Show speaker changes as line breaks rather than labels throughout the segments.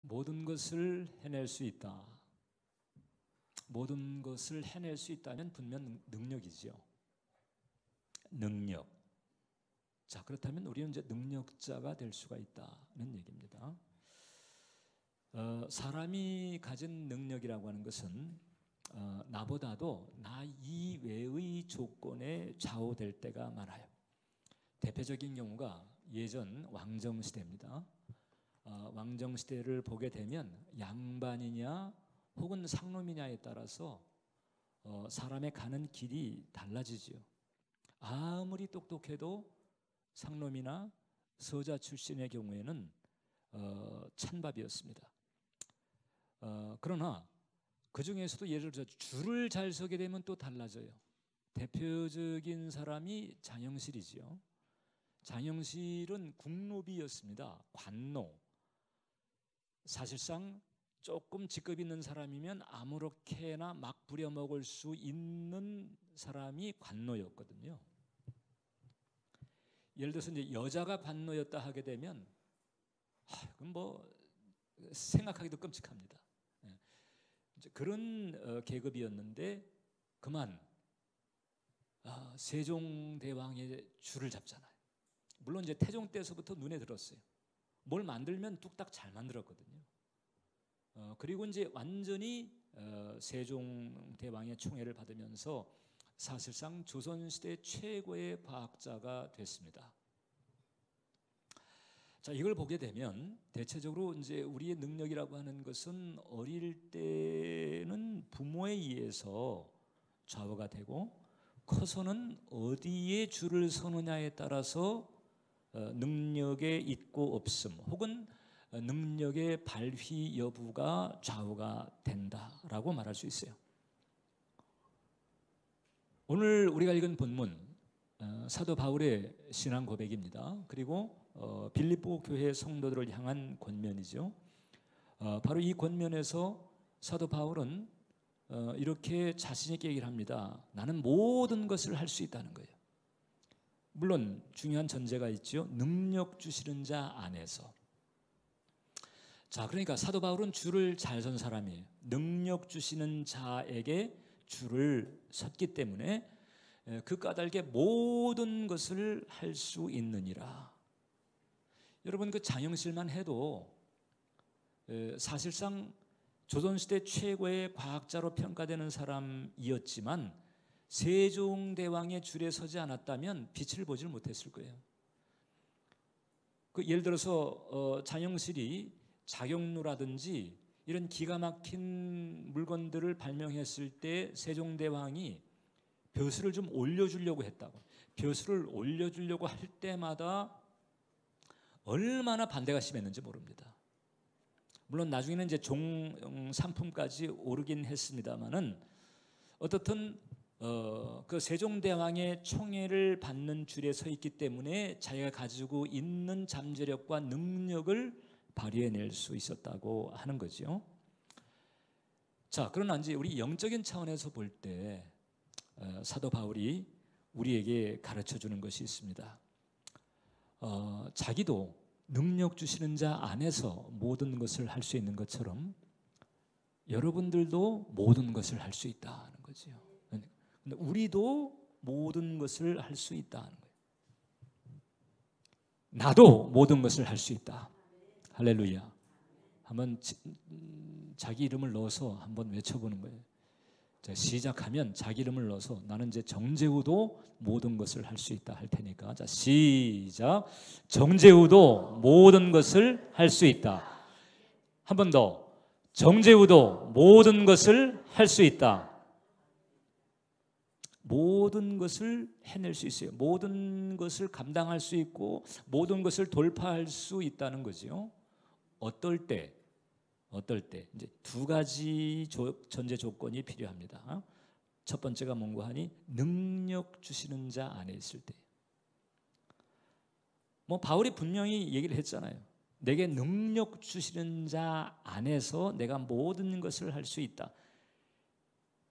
모든 것을 해낼 수 있다. 모든 것을 해낼 수 있다면 분명 능력이죠. 능력. 자, 그렇다면 우리는 이제 능력자가 될 수가 있다는 얘기입니다. 사람이 가진 능력이라고 하는 것은 나보다도 나 이외의 조건에 좌우될 때가 많아요. 대표적인 경우가 예전 왕정시대입니다. 왕정시대를 보게 되면 양반이냐 혹은 상놈이냐에 따라서 사람의 가는 길이 달라지지요. 아무리 똑똑해도 상놈이나 서자 출신의 경우에는 찬밥이었습니다. 그러나 그 중에서도 예를 들어 줄을 잘 서게 되면 또 달라져요. 대표적인 사람이 장영실이지요. 장영실은 국노비였습니다. 관노. 사실상 조금 직급 있는 사람이면 아무렇게나 막 부려먹을 수 있는 사람이 관노였거든요. 예를 들어서 이제 여자가 관노였다 하게 되면 그건 뭐 생각하기도 끔찍합니다. 그런 계급이었는데 그만 세종대왕의 줄을 잡잖아요. 물론 이제 태종 때서부터 눈에 들었어요. 뭘 만들면 뚝딱 잘 만들었거든요. 그리고 이제 완전히 세종대왕의 총애를 받으면서 사실상 조선시대 최고의 과학자가 됐습니다. 자, 이걸 보게 되면 대체적으로 이제 우리의 능력이라고 하는 것은 어릴 때는 부모에 의해서 좌우가 되고 커서는 어디에 줄을 서느냐에 따라서 능력의 있고 없음 혹은 능력의 발휘 여부가 좌우가 된다라고 말할 수 있어요. 오늘 우리가 읽은 본문 사도 바울의 신앙 고백입니다. 그리고 빌립보 교회 성도들을 향한 권면이죠. 바로 이 권면에서 사도 바울은 이렇게 자신 있게 얘기를 합니다. 나는 모든 것을 할 수 있다는 거예요. 물론 중요한 전제가 있죠. 능력 주시는 자 안에서. 자, 그러니까 사도 바울은 줄을 잘 선 사람이에요. 능력 주시는 자에게 줄을 섰기 때문에 그 까닭에 모든 것을 할 수 있느니라. 여러분 그 장영실만 해도 사실상 조선시대 최고의 과학자로 평가되는 사람이었지만 세종대왕의 줄에 서지 않았다면 빛을 보질 못했을 거예요. 그 예를 들어서 장영실이 자경루라든지 이런 기가 막힌 물건들을 발명했을 때 세종대왕이 벼슬을 좀 올려주려고 했다고. 벼슬을 올려주려고 할 때마다 얼마나 반대가 심했는지 모릅니다. 물론 나중에는 이제 종상품까지 오르긴 했습니다만은 어떻든 그 세종대왕의 총애를 받는 줄에 서 있기 때문에 자기가 가지고 있는 잠재력과 능력을 발휘해낼 수 있었다고 하는 거죠. 자, 그러나 이제 우리 영적인 차원에서 볼 때 사도 바울이 우리에게 가르쳐주는 것이 있습니다. 자기도 능력 주시는 자 안에서 모든 것을 할 수 있는 것처럼 여러분들도 모든 것을 할 수 있다는 거죠. 근데 우리도 모든 것을 할 수 있다는 거예요. 나도 모든 것을 할 수 있다. 할렐루야. 한번 자기 이름을 넣어서 한번 외쳐보는 거예요. 자, 시작하면 자기 이름을 넣어서 나는 이제 정재우도 모든 것을 할 수 있다 할 테니까. 자, 시작. 정재우도 모든 것을 할 수 있다. 한 번 더. 정재우도 모든 것을 할 수 있다. 모든 것을 해낼 수 있어요. 모든 것을 감당할 수 있고 모든 것을 돌파할 수 있다는 거죠. 어떨 때 이제 두 가지 전제 조건이 필요합니다. 첫 번째가 뭔가 하니 능력 주시는 자 안에 있을 때. 뭐 바울이 분명히 얘기를 했잖아요. 내게 능력 주시는 자 안에서 내가 모든 것을 할 수 있다.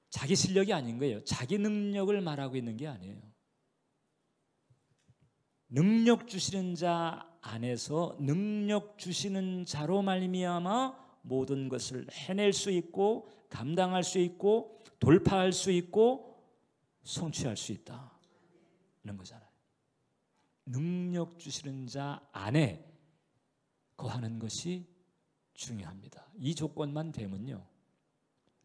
자기 실력이 아닌 거예요. 자기 능력을 말하고 있는 게 아니에요. 능력 주시는 자 안에서 능력 주시는 자로 말미암아 모든 것을 해낼 수 있고 감당할 수 있고 돌파할 수 있고 성취할 수 있다는 거잖아요. 능력 주시는 자 안에 거하는 것이 중요합니다. 이 조건만 되면요,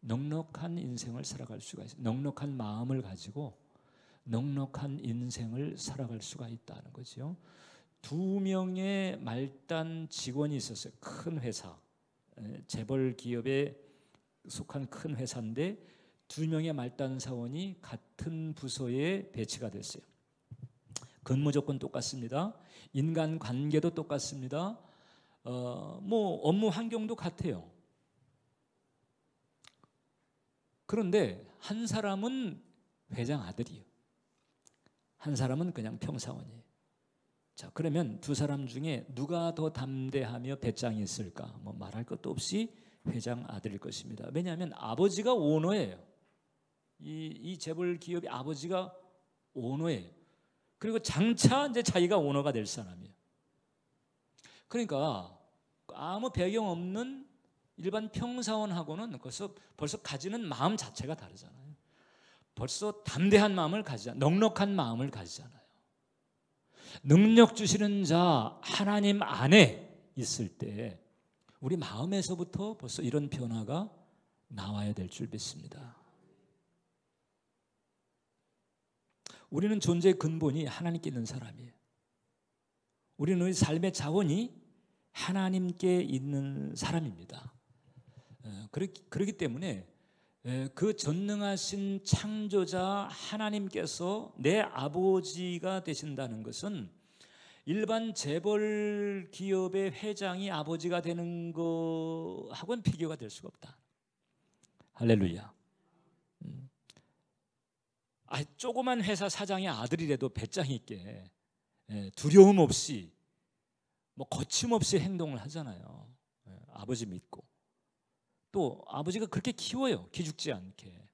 넉넉한 인생을 살아갈 수가 있어요. 넉넉한 마음을 가지고 넉넉한 인생을 살아갈 수가 있다는 거죠. 2명의 말단 직원이 있었어요. 큰 회사, 재벌 기업에 속한 큰 회사인데 2명의 말단 사원이 같은 부서에 배치가 됐어요. 근무 조건 똑같습니다. 인간 관계도 똑같습니다. 업무 환경도 같아요. 그런데 한 사람은 회장 아들이에요. 한 사람은 그냥 평사원이에요. 자, 그러면 두 사람 중에 누가 더 담대하며 배짱이 있을까? 말할 것도 없이 회장 아들일 것입니다. 왜냐하면 아버지가 오너예요. 이 재벌 기업의 아버지가 오너예요. 그리고 장차 이제 자기가 오너가 될 사람이에요. 그러니까 아무 배경 없는 일반 평사원하고는 벌써 가지는 마음 자체가 다르잖아요. 벌써 담대한 마음을 가지잖아요. 넉넉한 마음을 가지잖아요. 능력 주시는 자 하나님 안에 있을 때 우리 마음에서부터 벌써 이런 변화가 나와야 될 줄 믿습니다. 우리는 존재의 근본이 하나님께 있는 사람이에요. 우리는 우리 삶의 자원이 하나님께 있는 사람입니다. 그렇기 때문에 그 전능하신 창조자 하나님께서 내 아버지가 되신다는 것은 일반 재벌 기업의 회장이 아버지가 되는 거하고는 비교가 될 수가 없다. 할렐루야. 조그만 회사 사장의 아들이라도 배짱 있게 두려움 없이 거침없이 행동을 하잖아요. 아버지 믿고. 또 아버지가 그렇게 키워요. 기죽지 않게.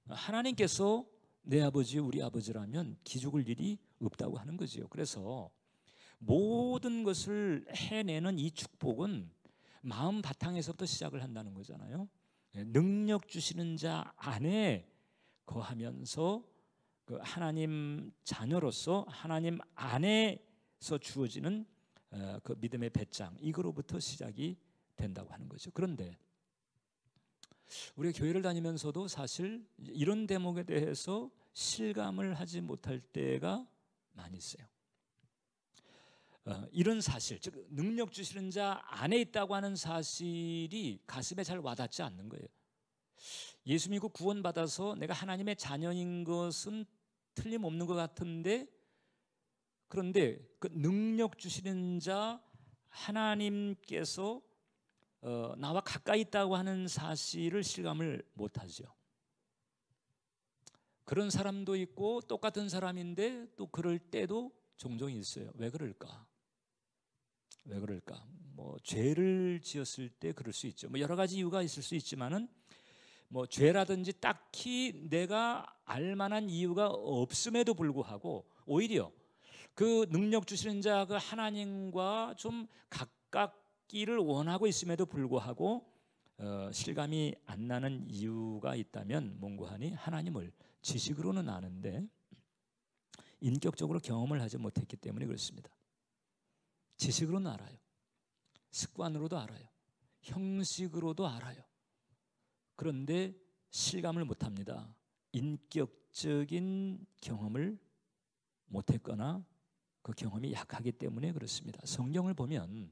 하나님께서 내 아버지 우리 아버지라면 기죽을 일이 없다고 하는 거지요. 그래서 모든 것을 해내는 이 축복은 마음 바탕에서부터 시작을 한다는 거잖아요. 능력 주시는 자 안에 거하면서 그 하나님 자녀로서 하나님 안에서 주어지는 그 믿음의 배짱, 이거로부터 시작이 된다고 하는 거죠. 그런데 우리가 교회를 다니면서도 사실 이런 대목에 대해서 실감을 하지 못할 때가 많이 있어요. 이런 사실, 즉 능력 주시는 자 안에 있다고 하는 사실이 가슴에 잘 와닿지 않는 거예요. 예수 믿고 구원받아서 내가 하나님의 자녀인 것은 틀림없는 것 같은데, 그런데 그 능력 주시는 자 하나님께서 나와 가까이 있다고 하는 사실을 실감을 못하죠. 그런 사람도 있고 똑같은 사람인데 또 그럴 때도 종종 있어요. 왜 그럴까? 왜 그럴까? 죄를 지었을 때 그럴 수 있죠. 여러 가지 이유가 있을 수 있지만은 죄라든지 딱히 내가 알만한 이유가 없음에도 불구하고 오히려 그 능력 주시는 자 그 하나님과 좀 가깝기를 원하고 있음에도 불구하고 실감이 안 나는 이유가 있다면 몽고하니 하나님을 지식으로는 아는데 인격적으로 경험을 하지 못했기 때문에 그렇습니다. 지식으로는 알아요. 습관으로도 알아요. 형식으로도 알아요. 그런데 실감을 못합니다. 인격적인 경험을 못했거나 그 경험이 약하기 때문에 그렇습니다. 성경을 보면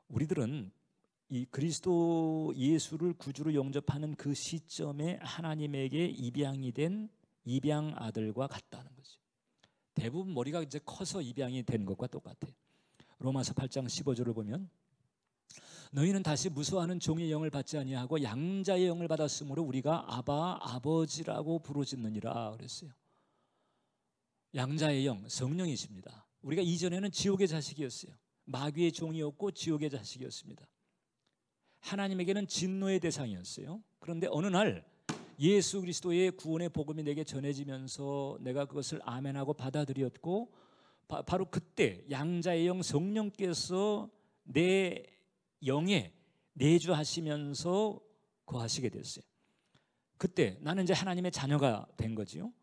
우리들은 이 그리스도 예수를 구주로 영접하는 그 시점에 하나님에게 입양이 된 입양 아들과 같다는 거죠. 대부분 머리가 이제 커서 입양이 된 것과 똑같아요. 로마서 8장 15절을 보면 너희는 다시 무수하는 종의 영을 받지 아니하고 양자의 영을 받았으므로 우리가 아바 아버지라고 부르짖느니라 그랬어요. 양자의 영, 성령이십니다. 우리가 이전에는 지옥의 자식이었어요. 마귀의 종이었고 지옥의 자식이었습니다. 하나님에게는 진노의 대상이었어요. 그런데 어느 날 예수 그리스도의 구원의 복음이 내게 전해지면서 내가 그것을 아멘하고 받아들였고 바로 그때 양자의 영 성령께서 내 영에 내주하시면서 거하시게 됐어요. 그때 나는 이제 하나님의 자녀가 된 거지요.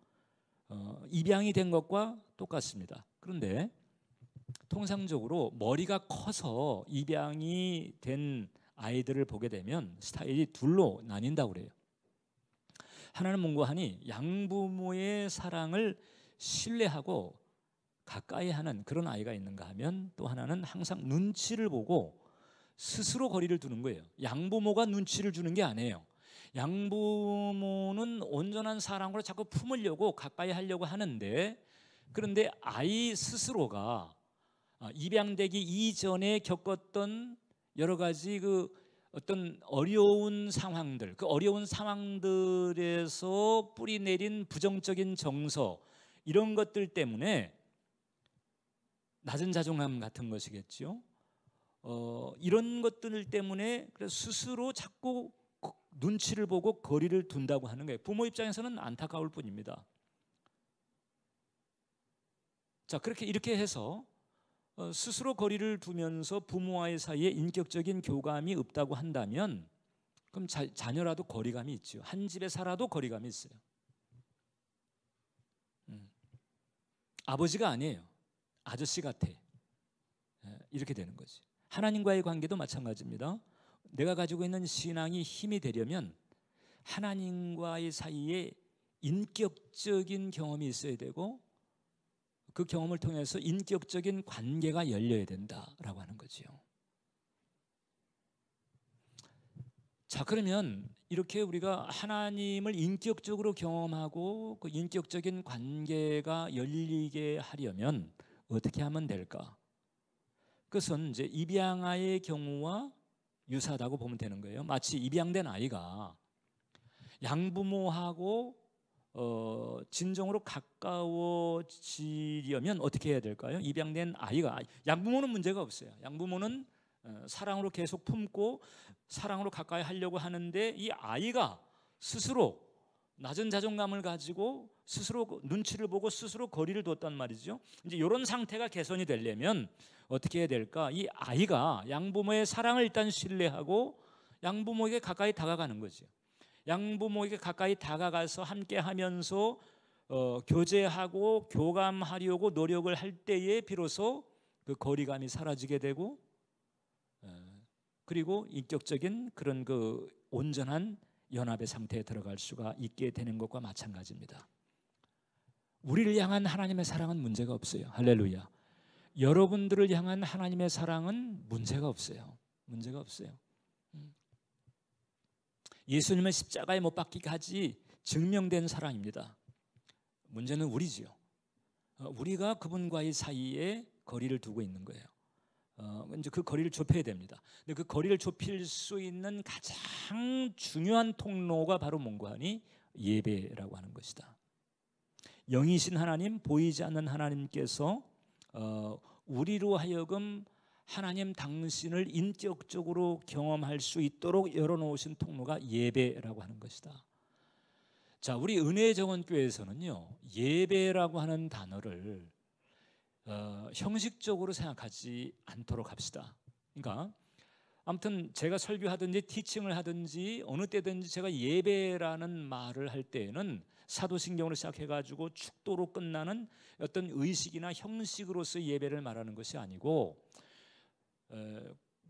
입양이 된 것과 똑같습니다. 그런데 통상적으로 머리가 커서 입양이 된 아이들을 보게 되면 스타일이 둘로 나뉜다고 그래요. 하나는 뭔고하니 양부모의 사랑을 신뢰하고 가까이 하는 그런 아이가 있는가 하면, 또 하나는 항상 눈치를 보고 스스로 거리를 두는 거예요. 양부모가 눈치를 주는 게 아니에요. 양부모는 온전한 사랑으로 자꾸 품으려고 가까이 하려고 하는데, 그런데 아이 스스로가 입양되기 이전에 겪었던 여러 가지 그 어떤 어려운 상황들, 그 어려운 상황들에서 뿌리 내린 부정적인 정서, 이런 것들 때문에 낮은 자존감 같은 것이겠죠. 이런 것들 때문에 그래서 스스로 자꾸 눈치를 보고 거리를 둔다고 하는 거예요. 부모 입장에서는 안타까울 뿐입니다. 자, 이렇게 해서 스스로 거리를 두면서 부모와의 사이에 인격적인 교감이 없다고 한다면, 그럼 자녀라도 거리감이 있죠. 한 집에 살아도 거리감이 있어요. 아버지가 아니에요. 아저씨 같아. 이렇게 되는 거지. 하나님과의 관계도 마찬가지입니다. 내가 가지고 있는 신앙이 힘이 되려면 하나님과의 사이에 인격적인 경험이 있어야 되고, 그 경험을 통해서 인격적인 관계가 열려야 된다라고 하는 거지요. 자, 그러면 이렇게 우리가 하나님을 인격적으로 경험하고 그 인격적인 관계가 열리게 하려면 어떻게 하면 될까? 그것은 이제 입양아의 경우와 유사하다고 보면 되는 거예요. 마치 입양된 아이가 양부모하고 진정으로 가까워지려면 어떻게 해야 될까요? 입양된 아이가, 양부모는 문제가 없어요. 양부모는 사랑으로 계속 품고 사랑으로 가까이 하려고 하는데, 이 아이가 스스로 낮은 자존감을 가지고 스스로 눈치를 보고 스스로 거리를 뒀단 말이죠. 이제 이런 상태가 개선이 되려면 어떻게 해야 될까? 이 아이가 양부모의 사랑을 일단 신뢰하고 양부모에게 가까이 다가가는 거죠. 양부모에게 가까이 다가가서 함께 하면서 교제하고 교감하려고 노력을 할 때에 비로소 그 거리감이 사라지게 되고, 그리고 인격적인 그런 그 온전한 연합의 상태에 들어갈 수가 있게 되는 것과 마찬가지입니다. 우리를 향한 하나님의 사랑은 문제가 없어요. 할렐루야. 여러분들을 향한 하나님의 사랑은 문제가 없어요. 문제가 없어요. 예수님은 십자가에 못 박히기까지 증명된 사랑입니다. 문제는 우리지요. 우리가 그분과의 사이에 거리를 두고 있는 거예요. 이제 그 거리를 좁혀야 됩니다. 근데 그 거리를 좁힐 수 있는 가장 중요한 통로가 바로 뭔가 하니 예배라고 하는 것이다. 영이신 하나님, 보이지 않는 하나님께서 우리로 하여금 하나님 당신을 인격적으로 경험할 수 있도록 열어놓으신 통로가 예배라고 하는 것이다. 자, 우리 은혜의 정원교회에서는요, 예배라고 하는 단어를 형식적으로 생각하지 않도록 합시다. 그러니까 아무튼 제가 설교하든지 티칭을 하든지 어느 때든지 제가 예배라는 말을 할 때에는 사도신경으로 시작해가지고 축도로 끝나는 어떤 의식이나 형식으로서 예배를 말하는 것이 아니고,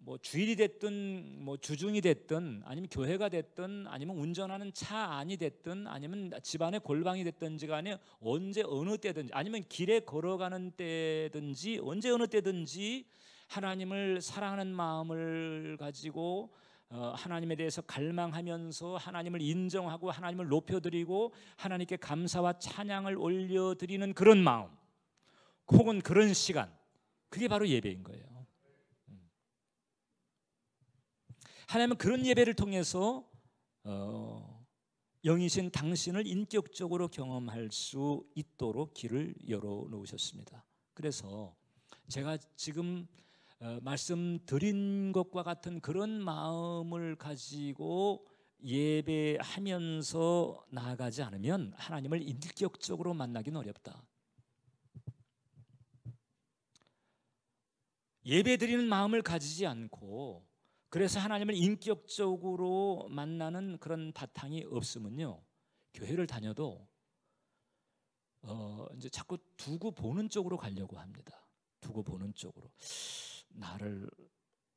뭐 주일이 됐든 뭐 주중이 됐든 아니면 교회가 됐든 아니면 운전하는 차 안이 됐든 아니면 집안의 골방이 됐든지 간에 언제 어느 때든지 아니면 길에 걸어가는 때든지 언제 어느 때든지 하나님을 사랑하는 마음을 가지고 하나님에 대해서 갈망하면서 하나님을 인정하고 하나님을 높여드리고 하나님께 감사와 찬양을 올려드리는 그런 마음, 혹은 그런 시간, 그게 바로 예배인 거예요. 하나님은 그런 예배를 통해서 영이신 당신을 인격적으로 경험할 수 있도록 길을 열어놓으셨습니다. 그래서 제가 지금 말씀드린 것과 같은 그런 마음을 가지고 예배하면서 나아가지 않으면 하나님을 인격적으로 만나기는 어렵다. 예배드리는 마음을 가지지 않고 그래서 하나님을 인격적으로 만나는 그런 바탕이 없으면요, 교회를 다녀도 이제 자꾸 두고 보는 쪽으로 가려고 합니다. 두고 보는 쪽으로. 나를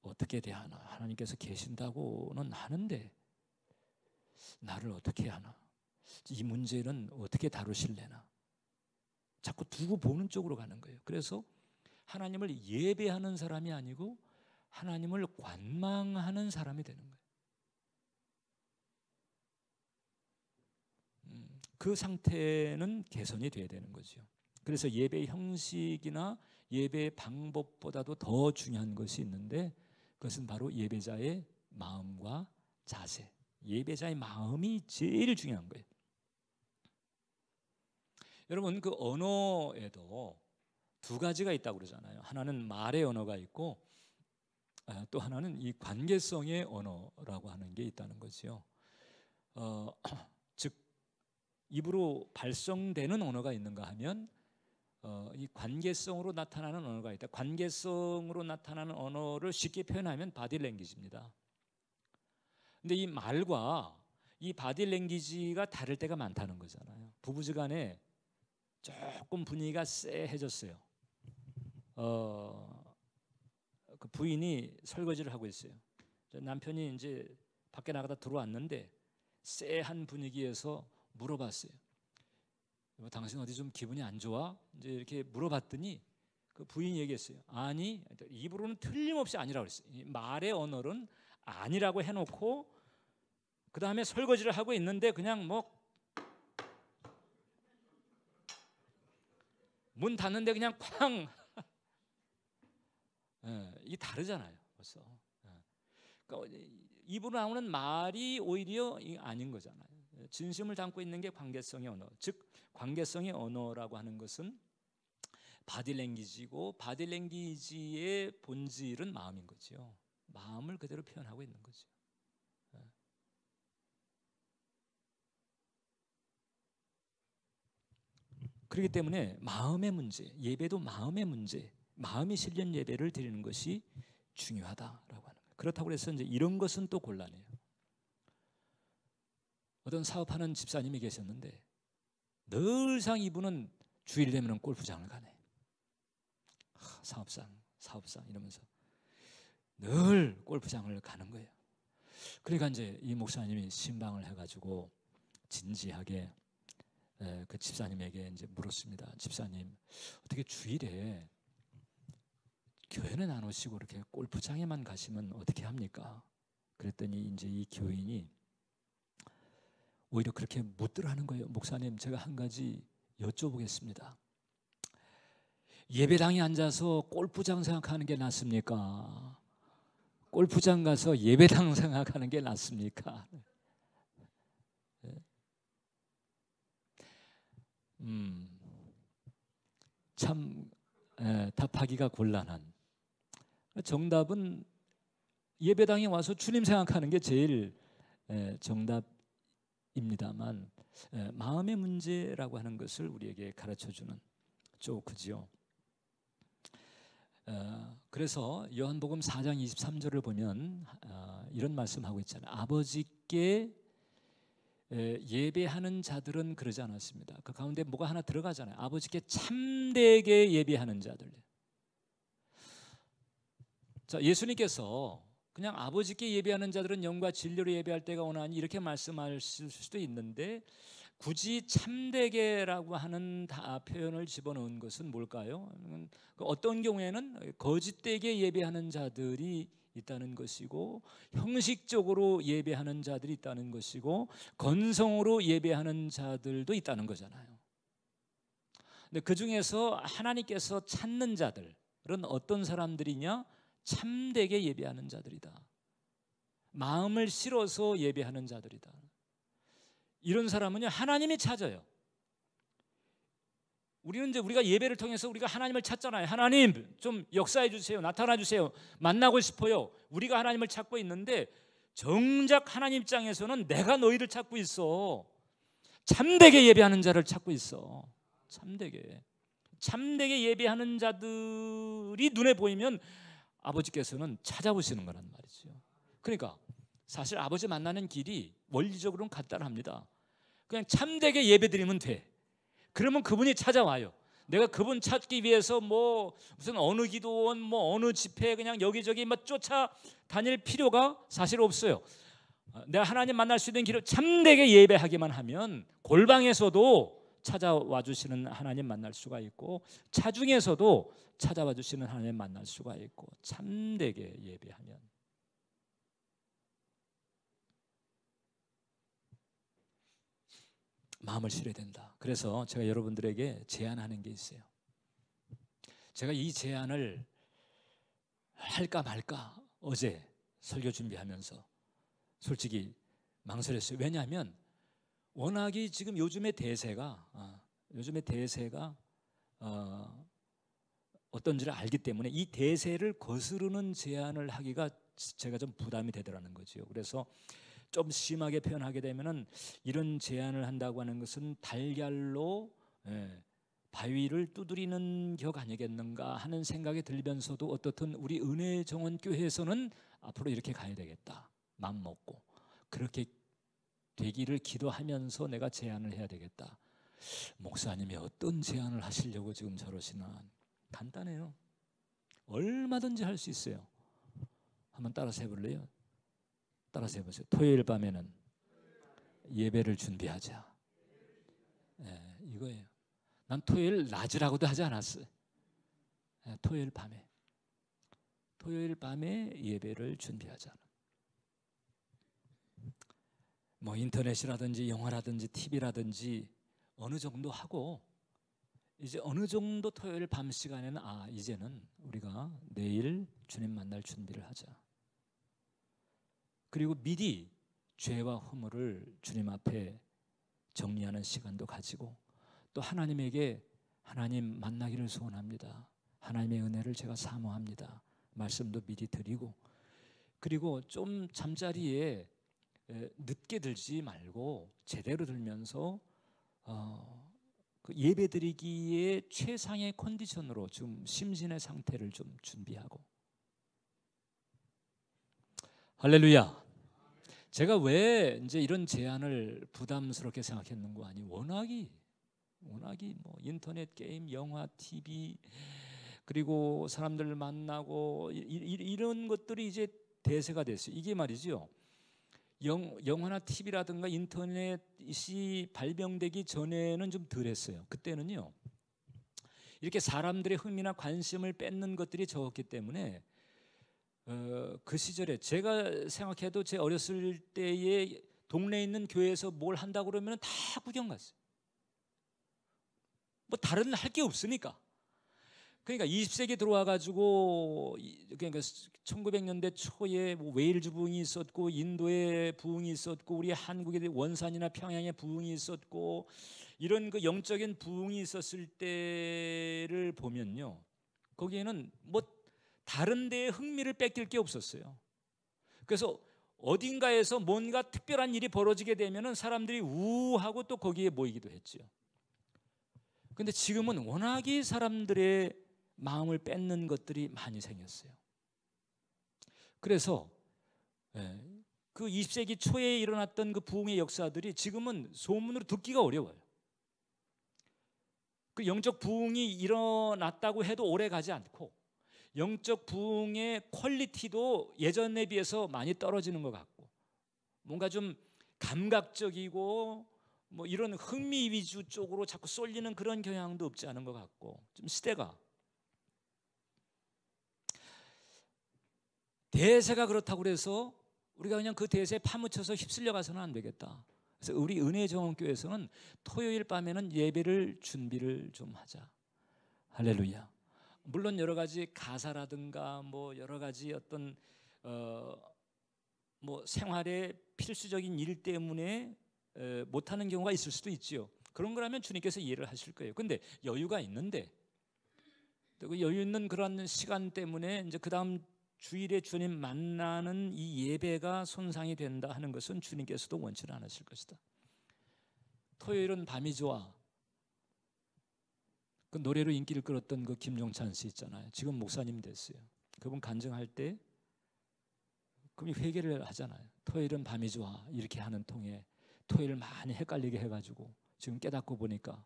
어떻게 대하나, 하나님께서 계신다고는 하는데 나를 어떻게 하나, 이 문제는 어떻게 다루실래나, 자꾸 두고 보는 쪽으로 가는 거예요. 그래서 하나님을 예배하는 사람이 아니고 하나님을 관망하는 사람이 되는 거예요. 그 상태는 개선이 돼야 되는 거죠. 그래서 예배 형식이나 예배 방법보다도 더 중요한 것이 있는데 그것은 바로 예배자의 마음과 자세, 예배자의 마음이 제일 중요한 거예요. 여러분, 그 언어에도 두 가지가 있다고 그러잖아요. 하나는 말의 언어가 있고 또 하나는 이 관계성의 언어라고 하는 게 있다는 거죠. 즉 입으로 발성되는 언어가 있는가 하면 이 관계성으로 나타나는 언어가 있다. 관계성으로 나타나는 언어를 쉽게 표현하면 바디랭귀지입니다. 근데 이 말과 이 바디랭귀지가 다를 때가 많다는 거잖아요. 부부지간에 조금 분위기가 쎄해졌어요. 그 부인이 설거지를 하고 있어요. 남편이 이제 밖에 나가다 들어왔는데 쎄한 분위기에서 물어봤어요. 당신 어디 좀 기분이 안 좋아? 이제 이렇게 물어봤더니 그 부인이 얘기했어요. 아니, 입으로는 틀림없이 아니라고 그랬어요. 말의 언어는 아니라고 해놓고 그 다음에 설거지를 하고 있는데 그냥 뭐 문 닫는데 그냥 쾅. 이게 다르잖아요, 벌써. 그러니까 입으로 나오는 말이 오히려 아닌 거잖아요. 진심을 담고 있는 게 관계성의 언어. 즉 관계성의 언어라고 하는 것은 바디랭귀지고 바디랭귀지의 본질은 마음인 거죠. 마음을 그대로 표현하고 있는 거죠. 그렇기 때문에 마음의 문제, 예배도 마음의 문제, 마음이 실린 예배를 드리는 것이 중요하다라고 하는 거예요. 그렇다고 해서 이제 이런 것은 또 곤란해요. 어떤 사업하는 집사님이 계셨는데 늘상 이분은 주일 되면 골프장을 가네. 사업상 이러면서 늘 골프장을 가는 거예요. 그러니까 이제 이 목사님이 신방을 해가지고 진지하게 그 집사님에게 이제 물었습니다. 집사님, 어떻게 주일에 교회는 안 오시고 이렇게 골프장에만 가시면 어떻게 합니까? 그랬더니 이제 이 교인이 오히려 그렇게 묻더라는 거예요. 목사님, 제가 한 가지 여쭤보겠습니다. 예배당에 앉아서 골프장 생각하는 게 낫습니까? 골프장 가서 예배당 생각하는 게 낫습니까? 참 답하기가 곤란한. 정답은 예배당에 와서 주님 생각하는 게 제일 정답입니다만 마음의 문제라고 하는 것을 우리에게 가르쳐주는 조크지요. 그래서 요한복음 4장 23절을 보면 이런 말씀하고 있잖아요. 아버지께 예배하는 자들은 그러지 않았습니다. 그 가운데 뭐가 하나 들어가잖아요. 아버지께 참되게 예배하는 자들. 자, 예수님께서 그냥 아버지께 예배하는 자들은 영과 진리로 예배할 때가 오나니 이렇게 말씀하실 수도 있는데 굳이 참되게라고 하는 표현을 집어넣은 것은 뭘까요? 어떤 경우에는 거짓되게 예배하는 자들이 있다는 것이고 형식적으로 예배하는 자들이 있다는 것이고 건성으로 예배하는 자들도 있다는 거잖아요. 근데 그 중에서 하나님께서 찾는 자들은 어떤 사람들이냐? 참되게 예배하는 자들이다. 마음을 실어서 예배하는 자들이다. 이런 사람은요 하나님이 찾아요. 우리는 이제 우리가 예배를 통해서 우리가 하나님을 찾잖아요. 하나님 좀 역사해 주세요. 나타나 주세요. 만나고 싶어요. 우리가 하나님을 찾고 있는데 정작 하나님 입장에서는 내가 너희를 찾고 있어. 참되게 예배하는 자를 찾고 있어. 참되게 예배하는 자들이 눈에 보이면 아버지께서는 찾아오시는 거란 말이죠. 그러니까 사실 아버지 만나는 길이 원리적으로는 간단합니다. 그냥 참되게 예배드리면 돼. 그러면 그분이 찾아와요. 내가 그분 찾기 위해서 뭐 무슨 어느 기도원 뭐 어느 집회 그냥 여기저기 막 쫓아다닐 필요가 사실 없어요. 내가 하나님 만날 수 있는 길을 참되게 예배하기만 하면 골방에서도 찾아와 주시는 하나님 만날 수가 있고 차중에서도 찾아와 주시는 하나님 만날 수가 있고 참되게 예배하면. 마음을 실어야 된다. 그래서 제가 여러분들에게 제안하는 게 있어요. 제가 이 제안을 할까 말까 어제 설교 준비하면서 솔직히 망설였어요. 왜냐하면 워낙이 지금 요즘의 대세가 어떤지를 알기 때문에 이 대세를 거스르는 제안을 하기가 제가 좀 부담이 되더라는 거죠. 그래서 좀 심하게 표현하게 되면은 이런 제안을 한다고 하는 것은 달걀로 바위를 두드리는 격 아니겠는가 하는 생각이 들면서도 어떻든 우리 은혜 정원 교회에서는 앞으로 이렇게 가야 되겠다 마음 먹고 그렇게 되기를 기도하면서 내가 제안을 해야 되겠다. 목사님이 어떤 제안을 하시려고 지금 저러시나. 간단해요. 얼마든지 할 수 있어요. 한번 따라서 해볼래요? 따라서 해보세요. 토요일 밤에는 예배를 준비하자. 이거예요. 난 토요일 낮이라고도 하지 않았어요. 토요일 밤에 예배를 준비하자. 뭐 인터넷이라든지 영화라든지 TV라든지 어느 정도 하고 이제 어느 정도 토요일 밤 시간에는 이제는 우리가 내일 주님 만날 준비를 하자. 그리고 미리 죄와 허물을 주님 앞에 정리하는 시간도 가지고 또 하나님에게 하나님 만나기를 소원합니다. 하나님의 은혜를 제가 사모합니다. 말씀도 미리 드리고 그리고 좀 잠자리에 늦게 들지 말고 제대로 들면서 그 예배드리기에 최상의 컨디션으로 좀 심신의 상태를 좀 준비하고. 할렐루야. 제가 왜 이제 이런 제안을 부담스럽게 생각했는가 하니 워낙이 뭐 인터넷 게임, 영화, TV 그리고 사람들 만나고 이런 것들이 이제 대세가 됐어요. 이게 말이죠. 영화나 TV라든가 인터넷이 발명되기 전에는 좀 덜했어요. 그때는요. 이렇게 사람들의 흥미나 관심을 뺏는 것들이 적었기 때문에 그 시절에 제가 생각해도 제 어렸을 때에 동네에 있는 교회에서 뭘 한다고 그러면 다 구경 갔어요. 뭐 다른 할 게 없으니까. 그러니까 20세기 들어와 가지고 그러니까 1900년대 초에 뭐 웨일즈 부흥이 있었고 인도에 부흥이 있었고 우리 한국의 원산이나 평양에 부흥이 있었고 이런 그 영적인 부흥이 있었을 때를 보면요. 거기에는 뭐 다른 데에 흥미를 뺏길 게 없었어요. 그래서 어딘가에서 뭔가 특별한 일이 벌어지게 되면은 사람들이 우하고 또 거기에 모이기도 했죠. 근데 지금은 워낙에 사람들의 마음을 뺏는 것들이 많이 생겼어요. 그래서 그 20세기 초에 일어났던 그 부흥의 역사들이 지금은 소문으로 듣기가 어려워요. 그 영적 부흥이 일어났다고 해도 오래 가지 않고 영적 부흥의 퀄리티도 예전에 비해서 많이 떨어지는 것 같고 뭔가 좀 감각적이고 뭐 이런 흥미 위주 쪽으로 자꾸 쏠리는 그런 경향도 없지 않은 것 같고 좀 시대가 대세가 그렇다고 그래서 우리가 그냥 그 대세에 파묻혀서 휩쓸려 가서는 안 되겠다. 그래서 우리 은혜정원교회에서는 토요일 밤에는 예배를 준비를 좀 하자. 할렐루야. 물론 여러 가지 가사라든가 뭐 여러 가지 어떤 뭐 생활의 필수적인 일 때문에 못하는 경우가 있을 수도 있지요. 그런 거라면 주님께서 이해를 하실 거예요. 근데 여유가 있는데 그 여유 있는 그런 시간 때문에 이제 그 다음 주일에 주님 만나는 이 예배가 손상이 된다 하는 것은 주님께서도 원치는 않으실 것이다. 토요일은 밤이 좋아. 그 노래로 인기를 끌었던 그 김종찬 씨 있잖아요. 지금 목사님 됐어요. 그분 간증할 때 그럼 회개를 하잖아요. 토요일은 밤이 좋아 이렇게 하는 통에 토요일 많이 헷갈리게 해가지고 지금 깨닫고 보니까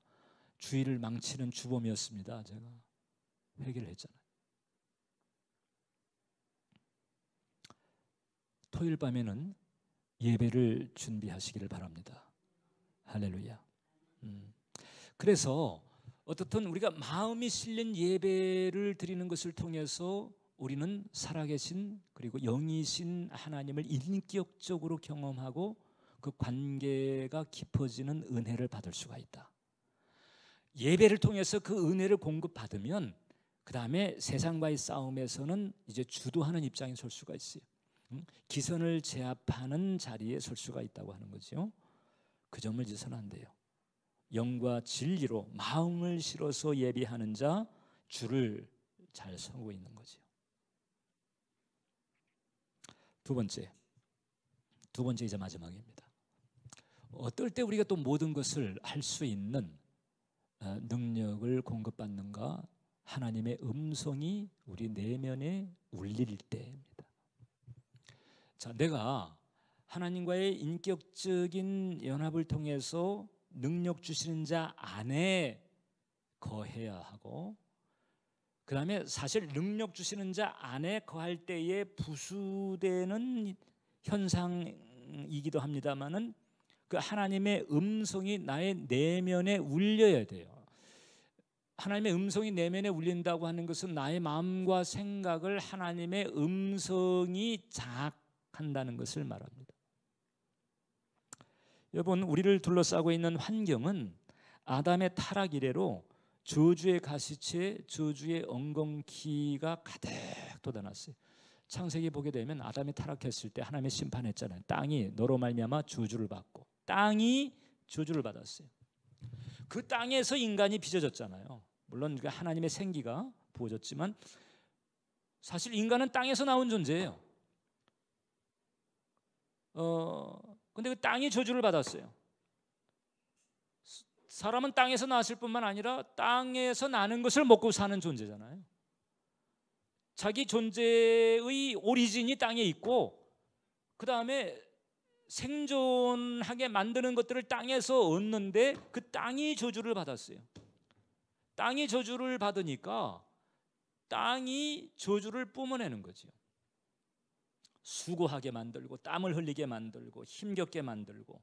주일을 망치는 주범이었습니다. 제가 회개를 했잖아요. 토요일 밤에는 예배를 준비하시기를 바랍니다. 할렐루야. 그래서 어떻든 우리가 마음이 실린 예배를 드리는 것을 통해서 우리는 살아계신 그리고 영이신 하나님을 인격적으로 경험하고 그 관계가 깊어지는 은혜를 받을 수가 있다. 예배를 통해서 그 은혜를 공급받으면 그 다음에 세상과의 싸움에서는 이제 주도하는 입장에 설 수가 있어요. 기선을 제압하는 자리에 설 수가 있다고 하는 거죠. 그 점을 잊어서는 안 돼요. 영과 진리로 마음을 실어서 예비하는 자 주를 잘 서고 있는 거죠. 두 번째 이제 마지막입니다. 어떨 때 우리가 또 모든 것을 할 수 있는 능력을 공급받는가? 하나님의 음성이 우리 내면에 울릴 때입니다. 자, 내가 하나님과의 인격적인 연합을 통해서 능력 주시는 자 안에 거해야 하고, 그 다음에 사실 능력 주시는 자 안에 거할 때에 부수되는 현상이기도 합니다만은 그 하나님의 음성이 나의 내면에 울려야 돼요. 하나님의 음성이 내면에 울린다고 하는 것은 나의 마음과 생각을 하나님의 음성이 장악한다는 것을 말합니다. 여러분, 우리를 둘러싸고 있는 환경은 아담의 타락 이래로 저주의 가시체, 저주의 엉겅퀴가 가득 돋아났어요. 창세기 보게 되면 아담이 타락했을 때 하나님이 심판했잖아요. 땅이 너로 말미암아 저주를 받고, 땅이 저주를 받았어요. 그 땅에서 인간이 빚어졌잖아요. 물론 하나님의 생기가 부어졌지만 사실 인간은 땅에서 나온 존재예요. 근데 그 땅이 저주를 받았어요. 사람은 땅에서 나왔을 뿐만 아니라 땅에서 나는 것을 먹고 사는 존재잖아요. 자기 존재의 오리진이 땅에 있고, 그 다음에 생존하게 만드는 것들을 땅에서 얻는데 그 땅이 저주를 받았어요. 땅이 저주를 받으니까 땅이 저주를 뿜어내는 거죠. 수고하게 만들고 땀을 흘리게 만들고 힘겹게 만들고,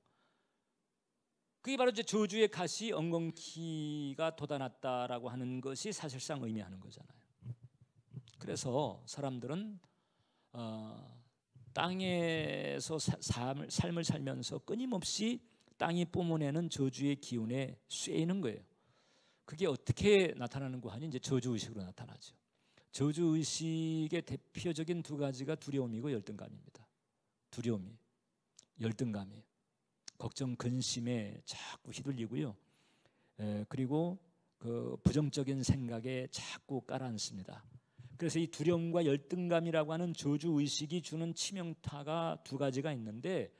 그게 바로 이제 저주의 가시 엉겅퀴가 돋아났다라고 하는 것이 사실상 의미하는 거잖아요. 그래서 사람들은 땅에서 삶을 살면서 끊임없이 땅이 뿜어내는 저주의 기운에 쇠이는 거예요. 그게 어떻게 나타나는가 하니 이제 저주의식으로 나타나죠. 저주의식의 대표적인 두 가지가 두려움이고 열등감입니다. 두려움이, 열등감이, 걱정, 근심에 자꾸 휘둘리고요. 그리고 그 부정적인 생각에 자꾸 깔아앉습니다. 그래서 이 두려움과 열등감이라고 하는 저주의식이 주는 치명타가 두 가지가 있는데,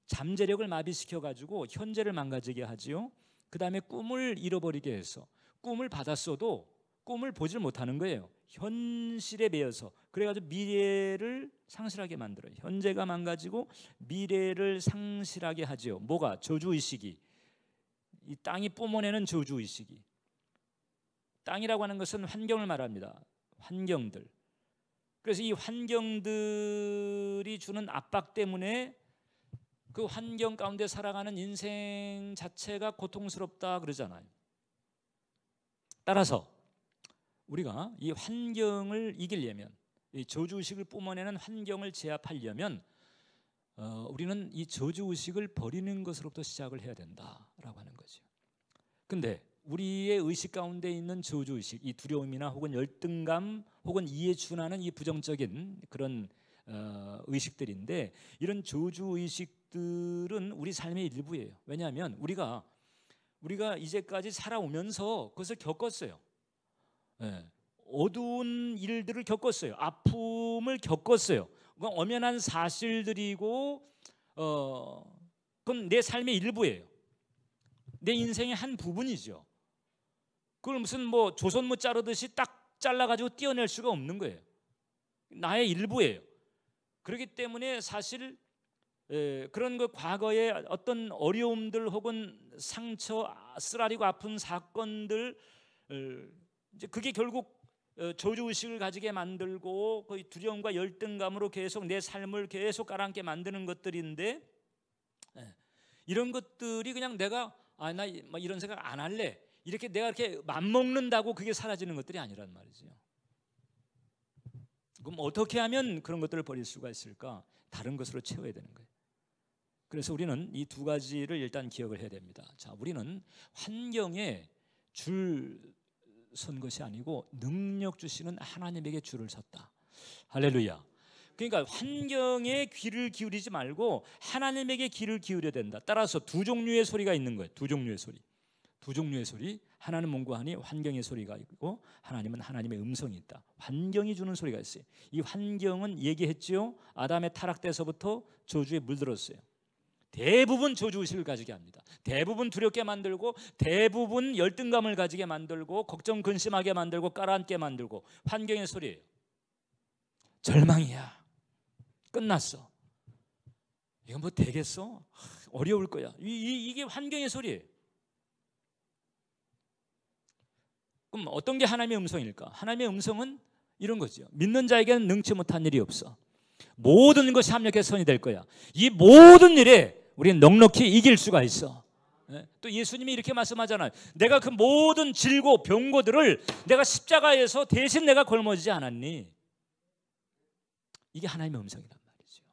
잠재력을 마비시켜가지고 현재를 망가지게 하지요. 그 다음에 꿈을 잃어버리게 해서 꿈을 받았어도 꿈을 보질 못하는 거예요. 현실에 매여서. 그래가지고 미래를 상실하게 만들어요. 현재가 망가지고 미래를 상실하게 하지요. 뭐가? 저주의식이. 이 땅이 뿜어내는 저주의식이. 땅이라고 하는 것은 환경을 말합니다. 환경들. 그래서 이 환경들이 주는 압박 때문에 그 환경 가운데 살아가는 인생 자체가 고통스럽다 그러잖아요. 따라서 우리가 이 환경을 이기려면, 이 저주의식을 뿜어내는 환경을 제압하려면 우리는 이 저주의식을 버리는 것으로부터 시작을 해야 된다라고 하는 거죠. 근데 우리의 의식 가운데 있는 저주의식, 이 두려움이나 혹은 열등감 혹은 이에 준하는 이 부정적인 그런 의식들인데, 이런 저주의식들은 우리 삶의 일부예요. 왜냐하면 우리가 이제까지 살아오면서 그것을 겪었어요. 어두운 일들을 겪었어요. 아픔을 겪었어요. 엄연한 사실들이고 그건 내 삶의 일부예요. 내 인생의 한 부분이죠. 그걸 무슨 뭐 조선무 자르듯이 딱 잘라가지고 떼어낼 수가 없는 거예요. 나의 일부예요. 그렇기 때문에 사실 그런 그 과거의 어떤 어려움들 혹은 상처, 쓰라리고 아픈 사건들, 이제 그게 결국 저주의식을 가지게 만들고 거의 두려움과 열등감으로 계속 내 삶을 계속 가라앉게 만드는 것들인데, 이런 것들이 그냥 내가 나 이런 생각 안 할래, 이렇게 내가 이렇게 맘먹는다고 그게 사라지는 것들이 아니란 말이죠. 그럼 어떻게 하면 그런 것들을 버릴 수가 있을까? 다른 것으로 채워야 되는 거예요. 그래서 우리는 이 두 가지를 일단 기억을 해야 됩니다. 자, 우리는 환경에 줄 선 것이 아니고 능력 주시는 하나님에게 줄을 섰다. 할렐루야. 그러니까 환경에 귀를 기울이지 말고 하나님에게 귀를 기울여야 된다. 따라서 두 종류의 소리가 있는 거예요. 두 종류의 소리. 두 종류의 소리. 하나는 몽고하니 환경의 소리가 있고, 하나님은 하나님의 음성이 있다. 환경이 주는 소리가 있어요. 이 환경은 얘기했죠. 아담의 타락 때서부터 저주에 물들었어요. 대부분 저주의식을 가지게 합니다. 대부분 두렵게 만들고, 대부분 열등감을 가지게 만들고, 걱정 근심하게 만들고, 깔아앉게 만들고. 환경의 소리예요. 절망이야, 끝났어, 이거 뭐 되겠어, 어려울 거야, 이게 환경의 소리예요. 그럼 어떤 게 하나님의 음성일까? 하나님의 음성은 이런 거죠. 믿는 자에게는 능치 못한 일이 없어. 모든 것이 합력해서 선이 될 거야. 이 모든 일에 우리는 넉넉히 이길 수가 있어. 또 예수님이 이렇게 말씀하잖아요. 내가 그 모든 질고 병고들을 내가 십자가에서 대신 내가 걸머지지 않았니? 이게 하나님의 음성이란 말이죠.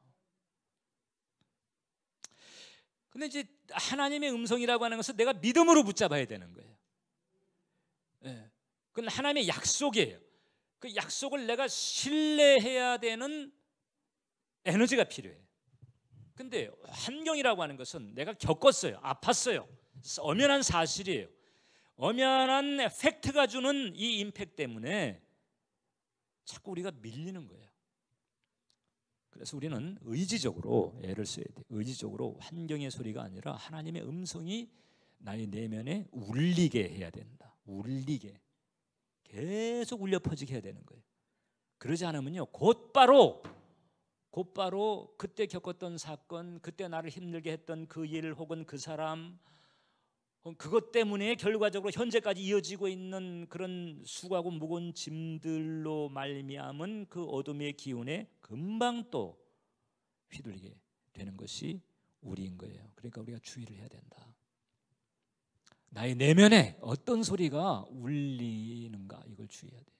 근데 이제 하나님의 음성이라고 하는 것은 내가 믿음으로 붙잡아야 되는 거예요. 그건 하나님의 약속이에요. 그 약속을 내가 신뢰해야 되는 에너지가 필요해요. 근데 환경이라고 하는 것은 내가 겪었어요, 아팠어요, 엄연한 사실이에요. 엄연한 팩트가 주는 이 임팩트 때문에 자꾸 우리가 밀리는 거예요. 그래서 우리는 의지적으로 애를 써야 돼요. 의지적으로 환경의 소리가 아니라 하나님의 음성이 나의 내면에 울리게 해야 된다. 울리게, 계속 울려 퍼지게 해야 되는 거예요. 그러지 않으면요, 곧바로 그때 겪었던 사건, 그때 나를 힘들게 했던 그 일 혹은 그 사람, 그것 때문에 결과적으로 현재까지 이어지고 있는 그런 수고하고 무거운 짐들로 말미암은 그 어둠의 기운에 금방 또 휘둘리게 되는 것이 우리인 거예요. 그러니까 우리가 주의를 해야 된다. 나의 내면에 어떤 소리가 울리는가, 이걸 주의해야 돼요.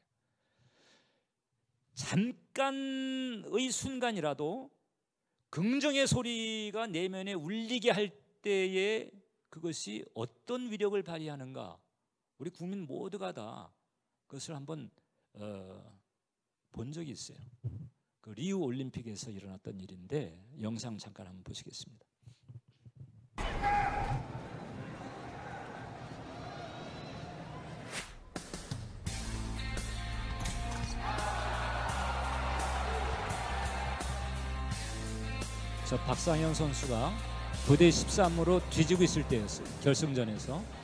잠깐의 순간이라도 긍정의 소리가 내면에 울리게 할 때에 그것이 어떤 위력을 발휘하는가, 우리 국민 모두가 다 그것을 한번 본 적이 있어요. 그 리우 올림픽에서 일어났던 일인데 영상 잠깐 한번 보시겠습니다. 박상현 선수가 9대 13으로 뒤지고 있을 때였어요. 결승전에서.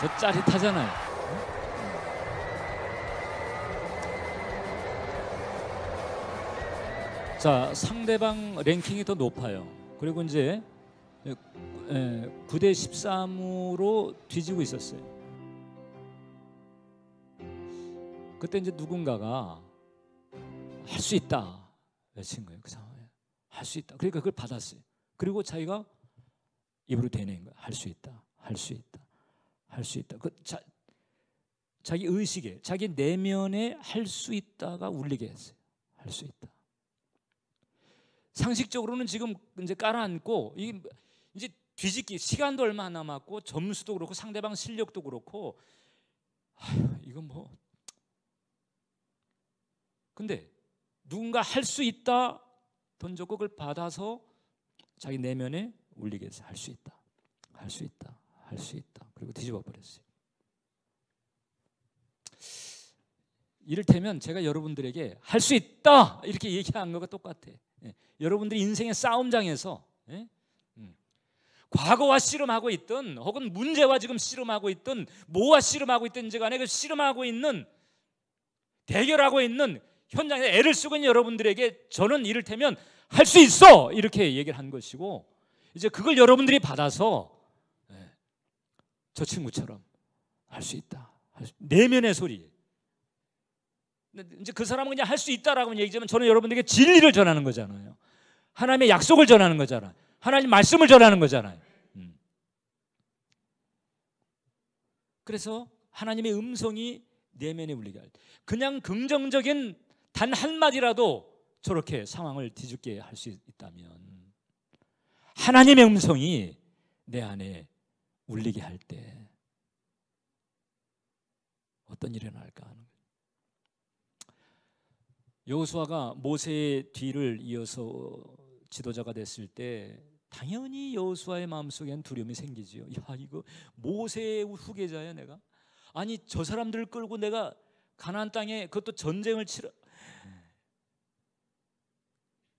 저 짜릿하잖아요. 자, 상대방 랭킹이 더 높아요. 그리고 이제 9대 13으로 뒤지고 있었어요. 그때 이제 누군가가 할 수 있다 외친 거예요. 그 상황에 할 수 있다. 그러니까 그걸 받았어요. 그리고 자기가 입으로 대낸 거예요. 할 수 있다, 할 수 있다, 할 수 있다. 자기 의식에, 자기 내면에 할 수 있다가 울리게 했어요. 할 수 있다. 상식적으로는 지금 이제 깔아앉고 이제 뒤집기 시간도 얼마 안 남았고 점수도 그렇고 상대방 실력도 그렇고 이건 뭐. 근데 누군가 할 수 있다 던졌고 그걸 받아서 자기 내면에 울리게 해서 할 수 있다, 할 수 있다, 할 수 있다. 그리고 뒤집어 버렸어요. 이를테면 제가 여러분들에게 할 수 있다 이렇게 얘기한 것과 똑같아. 여러분들이 인생의 싸움장에서 과거와 씨름하고 있든 혹은 문제와 지금 씨름하고 있든 뭐와 씨름하고 있든지 간에 그 씨름하고 있는 대결하고 있는 현장에서 애를 쓰고 있는 여러분들에게 저는 이를테면 할 수 있어 이렇게 얘기를 한 것이고, 이제 그걸 여러분들이 받아서 저 친구처럼 할 수 있다, 내면의 소리. 이제 그 사람은 그냥 할 수 있다라고 얘기하지만 저는 여러분들에게 진리를 전하는 거잖아요. 하나님의 약속을 전하는 거잖아요. 하나님 말씀을 전하는 거잖아요. 그래서 하나님의 음성이 내면에 울리게 할 때 그냥 긍정적인 단 한마디라도 저렇게 상황을 뒤집게 할 수 있다면 하나님의 음성이 내 안에 울리게 할 때 어떤 일이 일어날까 하는 거예요. 여호수아가 모세의 뒤를 이어서 지도자가 됐을 때 당연히 여호수아의 마음속에는 두려움이 생기지요. 야, 이거 모세의 후계자야 내가. 아니 저 사람들을 끌고 내가 가나안 땅에 그것도 전쟁을 치러.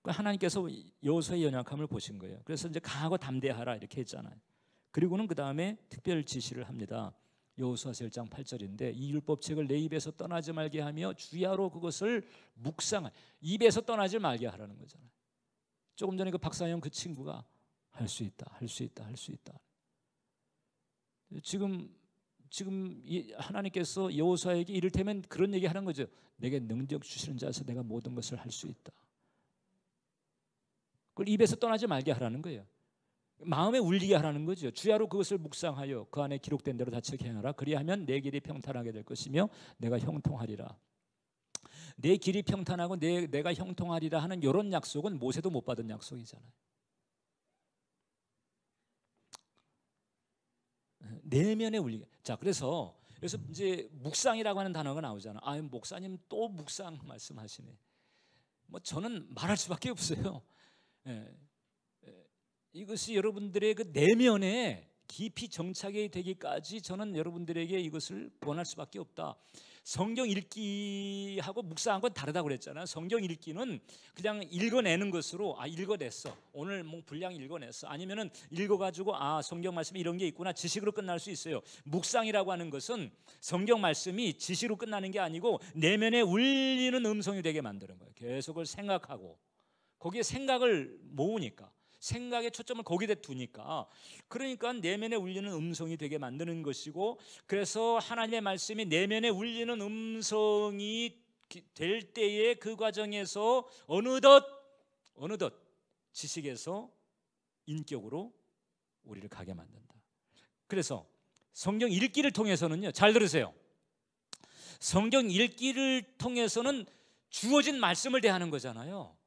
하나님께서 여호수아의 연약함을 보신 거예요. 그래서 이제 강하고 담대하라 이렇게 했잖아요. 그리고는 그 다음에 특별 지시를 합니다. 여호수아서 1장 8절인데 이 율법책을 내 입에서 떠나지 말게 하며 주야로 그것을 묵상하. 입에서 떠나지 말게 하라는 거잖아요. 조금 전에 그 박사형 그 친구가 할 수 있다, 할 수 있다, 할 수 있다. 지금 하나님께서 여호수아에게 이를테면 그런 얘기 하는 거죠. 내게 능력 주시는 자에서 내가 모든 것을 할 수 있다. 그걸 입에서 떠나지 말게 하라는 거예요. 마음에 울리게 하라는 거죠. 주야로 그것을 묵상하여 그 안에 기록된 대로 다치게 행하라. 그리하면 내 길이 평탄하게 될 것이며 내가 형통하리라. 내 길이 평탄하고 내가 형통하리라 하는 이런 약속은 모세도 못 받은 약속이잖아요. 내면에 울리게. 자, 그래서 이제 묵상이라고 하는 단어가 나오잖아. 아, 목사님 또 묵상 말씀하시네. 뭐 저는 말할 수밖에 없어요. 이것이 여러분들의 그 내면에 깊이 정착이 되기까지 저는 여러분들에게 이것을 권할 수밖에 없다. 성경 읽기하고 묵상하고 다르다고 그랬잖아요. 성경 읽기는 그냥 읽어내는 것으로 읽어냈어. 오늘 뭐 분량 읽어냈어. 아니면은 읽어가지고 성경 말씀에 이런 게 있구나 지식으로 끝날 수 있어요. 묵상이라고 하는 것은 성경 말씀이 지식으로 끝나는 게 아니고 내면에 울리는 음성이 되게 만드는 거예요. 계속 그걸 생각하고 거기에 생각을 모으니까 생각의 초점을 거기에 두니까 그러니까 내면에 울리는 음성이 되게 만드는 것이고, 그래서 하나님의 말씀이 내면에 울리는 음성이 될 때에 그 과정에서 어느덧 지식에서 인격으로 우리를 가게 만든다. 그래서 성경 읽기를 통해서는요, 잘 들으세요. 성경 읽기를 통해서는 주어진 말씀을 대하는 거잖아요.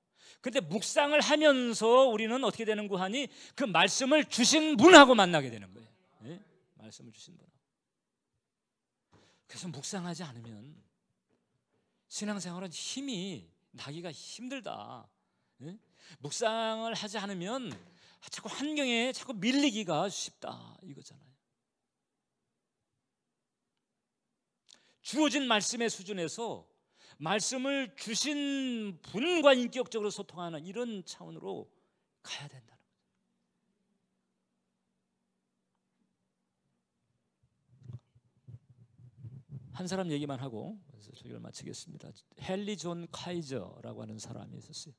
근데 묵상을 하면서 우리는 어떻게 되는고 하니 그 말씀을 주신 분하고 만나게 되는 거예요. 네? 말씀을 주신 분. 그래서 묵상하지 않으면 신앙생활은 힘이 나기가 힘들다. 네? 묵상을 하지 않으면 자꾸 환경에 자꾸 밀리기가 쉽다 이거잖아요. 주어진 말씀의 수준에서 말씀을 주신 분과 인격적으로 소통하는 이런 차원으로 가야 된다는 거죠. 한 사람 얘기만 하고 소개를 마치겠습니다. 헨리 존 카이저라고 하는 사람이 있었어요.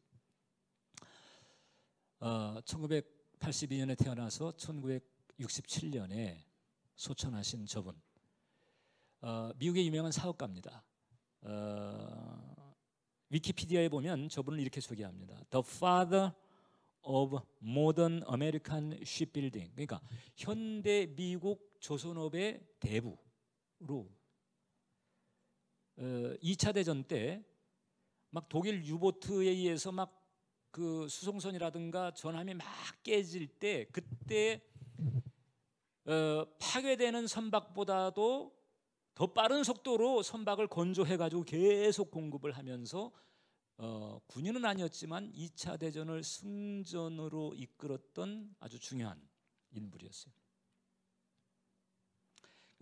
1982년에 태어나서 1967년에 소천하신 저분, 미국의 유명한 사업가입니다. 위키피디아에 보면 저분을 이렇게 소개합니다. The father of modern American shipbuilding. 그러니까 현대 미국 조선업의 대부로 2차 대전 때 막 독일 유보트에 의해서 막 그 수송선이라든가 전함이 막 깨질 때 그때 파괴되는 선박보다도 더 빠른 속도로 선박을 건조해가지고 계속 공급을 하면서 군인은 아니었지만 2차 대전을 승전으로 이끌었던 아주 중요한 인물이었어요.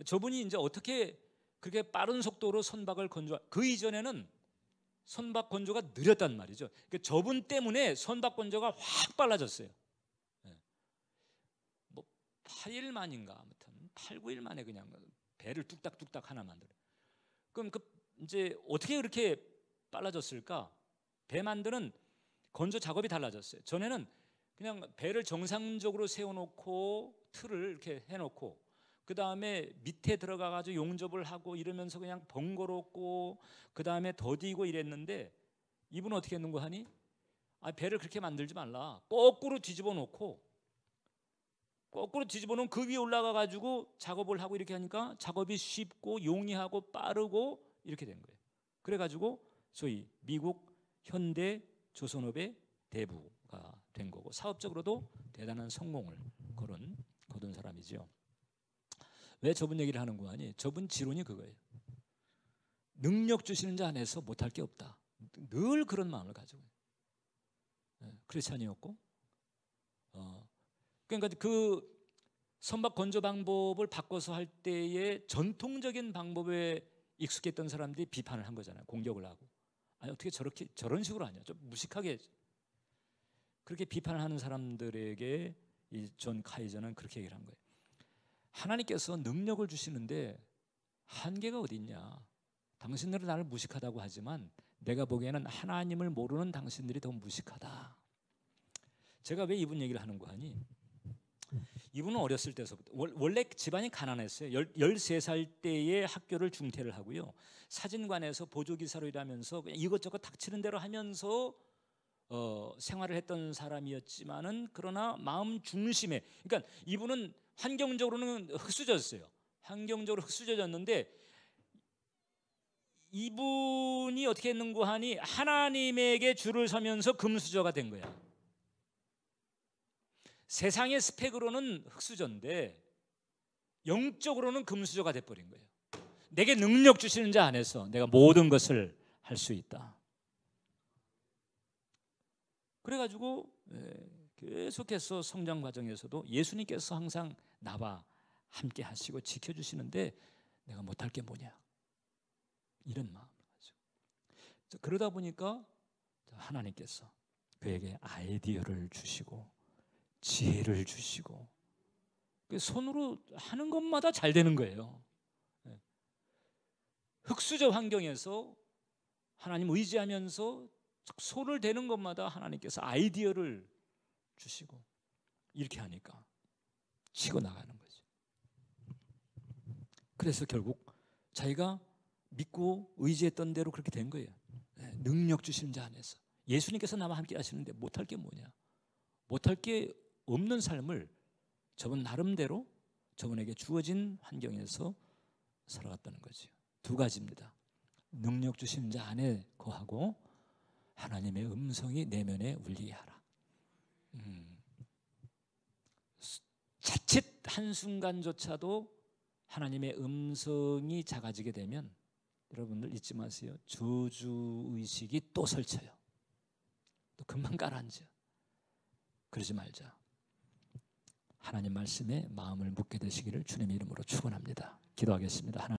저분이 이제 어떻게 그렇게 빠른 속도로 선박을 그 이전에는 선박 건조가 느렸단 말이죠. 그러니까 저분 때문에 선박 건조가 확 빨라졌어요. 뭐 8일 만인가 아무튼 8, 9일 만에 그냥 배를 뚝딱뚝딱 하나 만들어. 그럼 이제 어떻게 그렇게 빨라졌을까? 배 만드는 건조 작업이 달라졌어요. 전에는 그냥 배를 정상적으로 세워놓고 틀을 이렇게 해놓고 그 다음에 밑에 들어가가지고 용접을 하고 이러면서 그냥 번거롭고 그 다음에 더디고 이랬는데 이분은 어떻게 했는고 하니? 배를 그렇게 만들지 말라. 거꾸로 뒤집어 놓고 그 위에 올라가가지고 작업을 하고 이렇게 하니까 작업이 쉽고 용이하고 빠르고 이렇게 된 거예요. 그래가지고 소위 미국 현대 조선업의 대부가 된 거고 사업적으로도 대단한 성공을 거둔 사람이죠. 왜 저분 얘기를 하는고 하니? 저분 지론이 그거예요. 능력 주시는 자 안에서 못할 게 없다. 늘 그런 마음을 가지고 크리스찬이었고 그러니까 그 선박 건조 방법을 바꿔서 할 때의 전통적인 방법에 익숙했던 사람들이 비판을 한 거잖아요. 공격을 하고 어떻게 저런 식으로 하냐, 좀 무식하게. 그렇게 비판을 하는 사람들에게 이 존 카이저는 그렇게 얘기를 한 거예요. 하나님께서 능력을 주시는데 한계가 어디 있냐? 당신들은 나를 무식하다고 하지만 내가 보기에는 하나님을 모르는 당신들이 더 무식하다. 제가 왜 이분 얘기를 하는 거 하니? 이분은 어렸을 때서부터 원래 집안이 가난했어요. 13살 때에 학교를 중퇴를 하고요. 사진관에서 보조기사로 일하면서 그냥 이것저것 닥치는 대로 하면서 생활을 했던 사람이었지만은 그러나 마음 중심에, 그러니까 이분은 환경적으로는 흙수저였어요. 환경적으로 흙수저였는데 이분이 어떻게 했는고 하니 하나님에게 줄을 서면서 금수저가 된 거야. 세상의 스펙으로는 흙수저인데 영적으로는 금수저가 돼버린 거예요. 내게 능력 주시는 자 안에서 내가 모든 것을 할 수 있다. 그래가지고 계속해서 성장 과정에서도 예수님께서 항상 나와 함께 하시고 지켜주시는데 내가 못할 게 뭐냐, 이런 마음을 가지고. 그러다 보니까 하나님께서 그에게 아이디어를 주시고 지혜를 주시고 손으로 하는 것마다 잘 되는 거예요. 흙수저 환경에서 하나님 의지하면서 손을 대는 것마다 하나님께서 아이디어를 주시고 이렇게 하니까 치고 나가는 거죠. 그래서 결국 자기가 믿고 의지했던 대로 그렇게 된 거예요. 능력 주시는 자 안에서 예수님께서 나와 함께 하시는데 못할 게 뭐냐, 못할 게 없는 삶을 저분 나름대로 저분에게 주어진 환경에서 살아갔다는 거죠. 두 가지입니다. 능력 주시는 자 안에 거하고 하나님의 음성이 내면에 울리게 하라. 자칫 한순간조차도 하나님의 음성이 작아지게 되면 여러분들 잊지 마세요. 저주의식이 또 설쳐요. 또 금방 가라앉아. 그러지 말자. 하나님 말씀에 마음을 묻게 되시기를 주님의 이름으로 축원합니다. 기도하겠습니다.